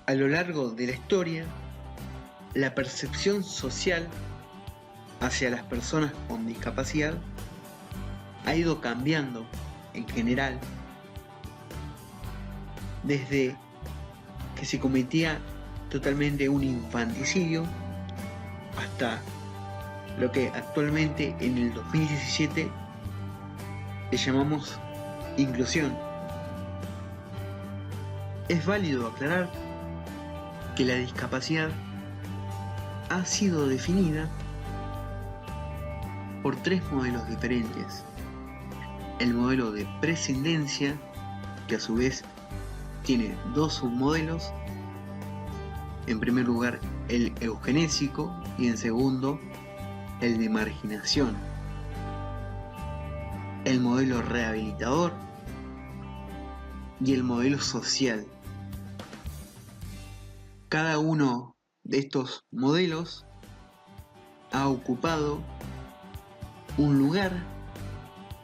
A lo largo de la historia, la percepción social hacia las personas con discapacidad ha ido cambiando en general, desde que se cometía totalmente un infanticidio hasta lo que actualmente en el 2017 le llamamos inclusión. Es válido aclarar que la discapacidad ha sido definida por tres modelos diferentes. El modelo de prescindencia, que a su vez tiene dos submodelos. En primer lugar, el eugenésico y en segundo, el de marginación. El modelo rehabilitador y el modelo social. Cada uno de estos modelos ha ocupado un lugar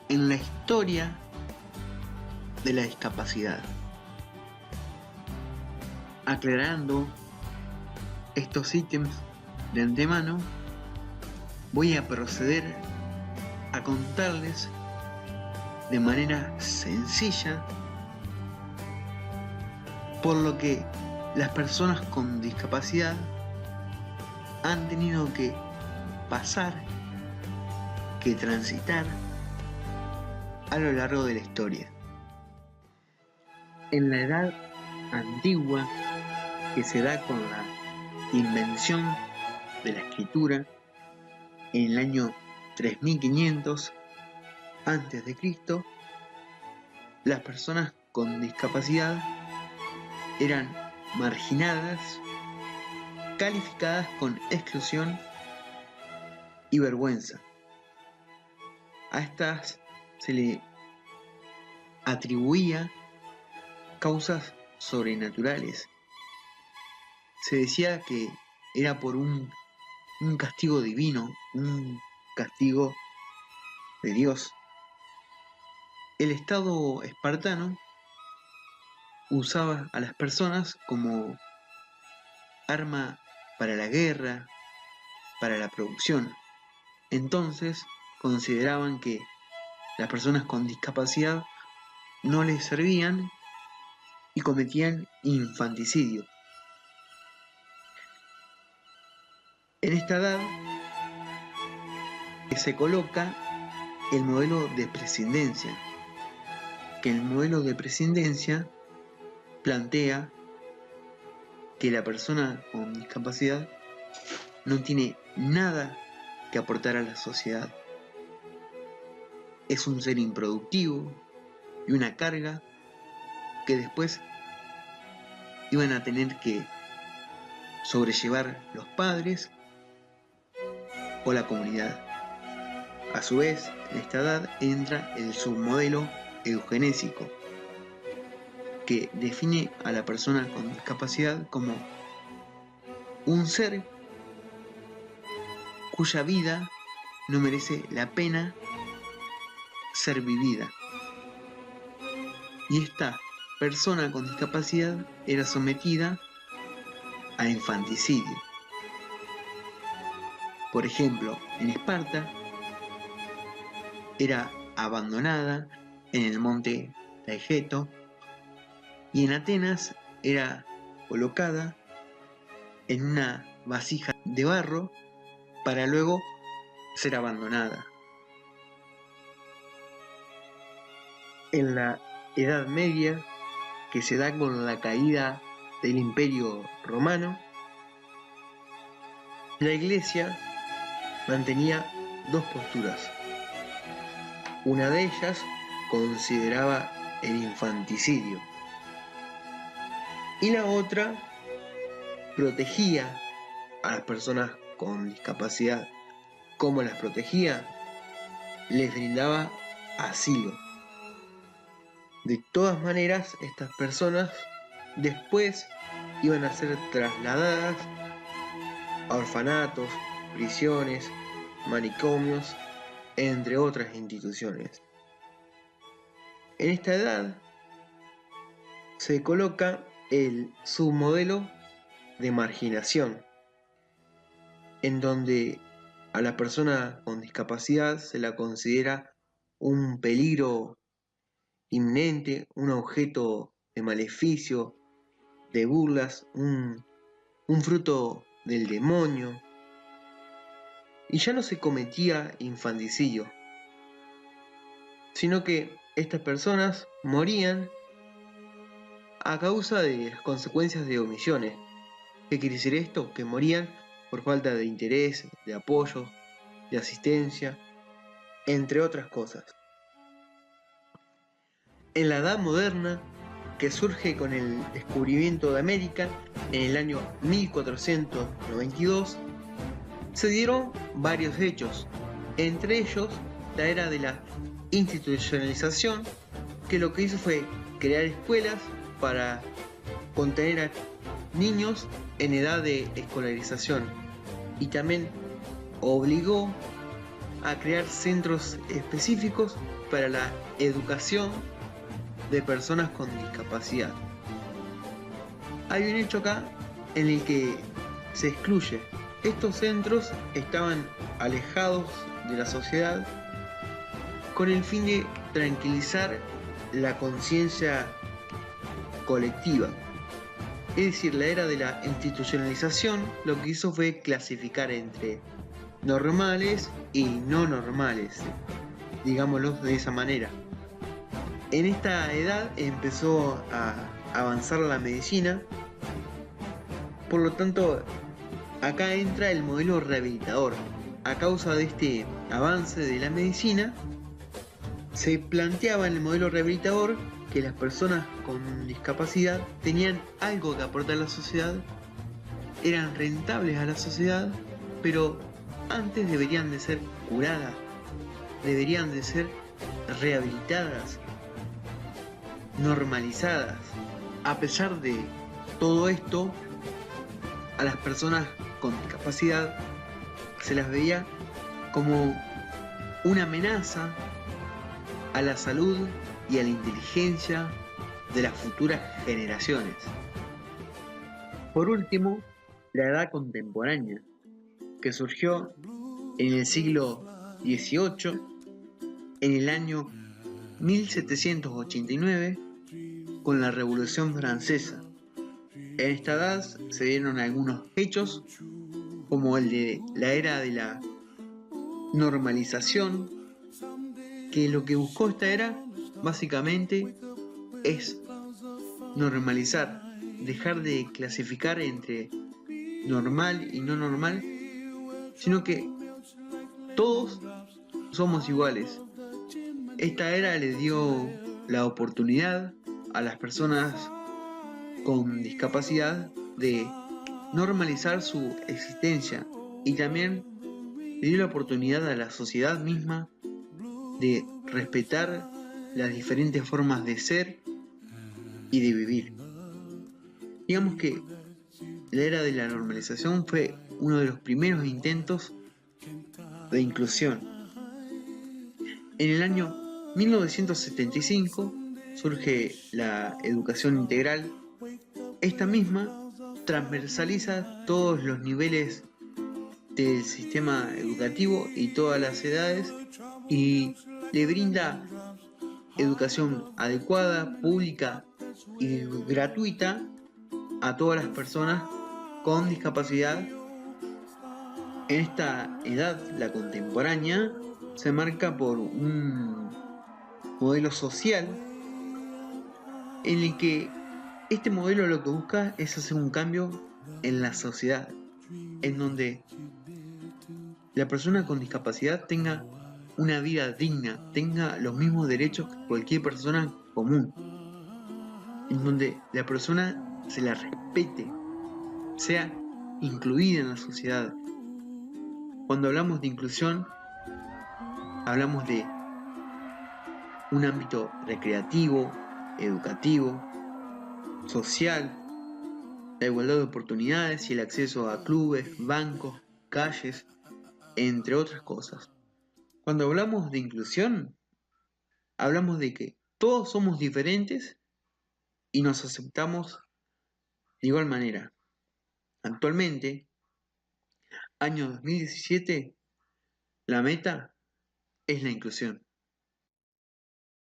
en la historia de la discapacidad. Aclarando estos ítems de antemano, voy a proceder a contarles de manera sencilla por lo que las personas con discapacidad han tenido que pasar, que transitar a lo largo de la historia. En la edad antigua, que se da con la invención de la escritura en el año 3500 a.C., las personas con discapacidad eran marginadas, calificadas con exclusión y vergüenza. A estas se le atribuía causas sobrenaturales. Se decía que era por un castigo divino, un castigo de Dios. El Estado espartano usaba a las personas como arma para la guerra, para la producción. Entonces consideraban que las personas con discapacidad no les servían y cometían infanticidio. En esta edad se coloca el modelo de prescindencia, que el modelo de prescindencia plantea que la persona con discapacidad no tiene nada que aportar a la sociedad. Es un ser improductivo y una carga que después iban a tener que sobrellevar los padres o la comunidad. A su vez, en esta edad entra el submodelo eugenésico, que define a la persona con discapacidad como un ser cuya vida no merece la pena ser vivida. Y esta persona con discapacidad era sometida a infanticidio. Por ejemplo, en Esparta era abandonada en el monte Taygeto y en Atenas era colocada en una vasija de barro para luego ser abandonada. En la Edad Media, que se da con la caída del Imperio Romano, la Iglesia mantenía dos posturas. Una de ellas consideraba el infanticidio y la otra protegía a las personas con discapacidad. ¿Cómo las protegía? Les brindaba asilo. De todas maneras, estas personas después iban a ser trasladadas a orfanatos, prisiones, manicomios, entre otras instituciones. En esta edad se coloca el submodelo de marginación, en donde a la persona con discapacidad se la considera un peligro inminente, un objeto de maleficio, de burlas, un fruto del demonio, y ya no se cometía infanticidio, sino que estas personas morían a causa de las consecuencias de omisiones. ¿Qué quiere decir esto? Que morían por falta de interés, de apoyo, de asistencia, entre otras cosas. En la Edad Moderna, que surge con el descubrimiento de América en el año 1492, se dieron varios hechos, entre ellos la era de la institucionalización, que lo que hizo fue crear escuelas para contener a niños en edad de escolarización, y también obligó a crear centros específicos para la educación de personas con discapacidad. Hay un hecho acá en el que se excluye. Estos centros estaban alejados de la sociedad con el fin de tranquilizar la conciencia colectiva. Es decir, la era de la institucionalización lo que hizo fue clasificar entre normales y no normales, digámoslo de esa manera. En esta edad empezó a avanzar la medicina, por lo tanto, acá entra el modelo rehabilitador. A causa de este avance de la medicina, se planteaba en el modelo rehabilitador que las personas con discapacidad tenían algo que aportar a la sociedad, eran rentables a la sociedad, pero antes deberían de ser curadas, deberían de ser rehabilitadas, normalizadas. A pesar de todo esto, a las personas con discapacidad se las veía como una amenaza a la salud y a la inteligencia de las futuras generaciones. Por último, la edad contemporánea, que surgió en el siglo XVIII, en el año 1789, con la Revolución Francesa. En esta edad se dieron algunos hechos, como el de la era de la normalización, que lo que buscó esta era, básicamente, es normalizar, dejar de clasificar entre normal y no normal, sino que todos somos iguales. Esta era le dio la oportunidad a las personas con discapacidad de normalizar su existencia, y también le dio la oportunidad a la sociedad misma de respetar las diferentes formas de ser y de vivir. Digamos que la era de la normalización fue uno de los primeros intentos de inclusión. En el año 1975 surge la educación integral. Esta misma transversaliza todos los niveles del sistema educativo y todas las edades, y le brinda educación adecuada, pública y gratuita a todas las personas con discapacidad. En esta edad, la contemporánea, se marca por un modelo social en el que este modelo lo que busca es hacer un cambio en la sociedad, en donde la persona con discapacidad tenga una vida digna, tenga los mismos derechos que cualquier persona común, en donde la persona se la respete, sea incluida en la sociedad. Cuando hablamos de inclusión, hablamos de un ámbito recreativo, educativo, social, la igualdad de oportunidades y el acceso a clubes, bancos, calles, entre otras cosas. Cuando hablamos de inclusión, hablamos de que todos somos diferentes y nos aceptamos De igual manera, actualmente, año 2017, la meta es la inclusión.